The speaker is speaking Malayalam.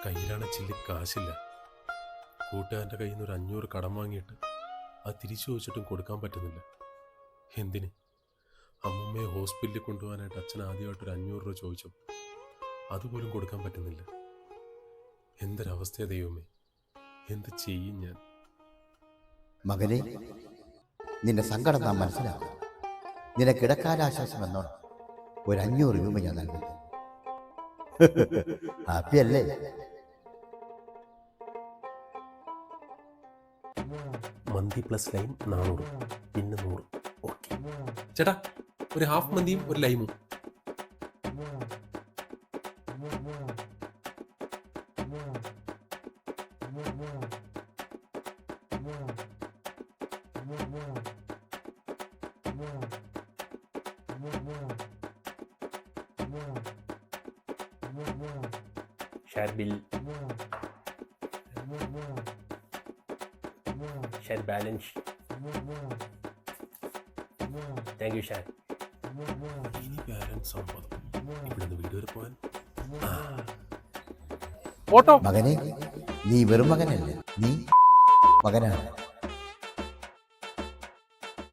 കയ്യിലാണ് ചില്ലി കാശില്ല. കൂട്ടുകാരൻ്റെ കയ്യിൽ നിന്ന് ഒരു 500 കടം വാങ്ങിയിട്ട് അത് തിരിച്ചു ചോദിച്ചിട്ടും കൊടുക്കാൻ പറ്റുന്നില്ല. എന്തിന്? അമ്മമ്മയെ ഹോസ്പിറ്റലിൽ കൊണ്ടുപോകാനായിട്ട് അച്ഛൻ ആദ്യമായിട്ടൊരു 500 രൂപ ചോദിച്ചു. അതുപോലും കൊടുക്കാൻ പറ്റുന്നില്ല. എന്തൊരവസ്ഥയാ ദൈവമേ, എന്ത് ചെയ്യും ഞാൻ? മകനെ, നിന്റെ സങ്കടം നാം മനസ്സിലാക്കും. നിനക്ക് ഇടക്കാലാശ്വാസം എന്നോണം ഒരു 500 രൂപ ഞാൻ നൽകുന്നു. ഹാപ്പി അല്ലേ? മന്തി പ്ലസ് ലൈം 400, പിന്നെ 100. ഓക്കെ ചേട്ടാ, ഒരു ഹാഫ് മന്തിയും ഒരു ലൈമും. Share bill. Share balance. Thank you, Share. ഇനി ബാലൻസ് 50. ഇവിടെ നിന്ന് വീട് വരെ പോകാൻ. മകനെ, നീ വെറും മകനല്ല, നീ മകനാണ്.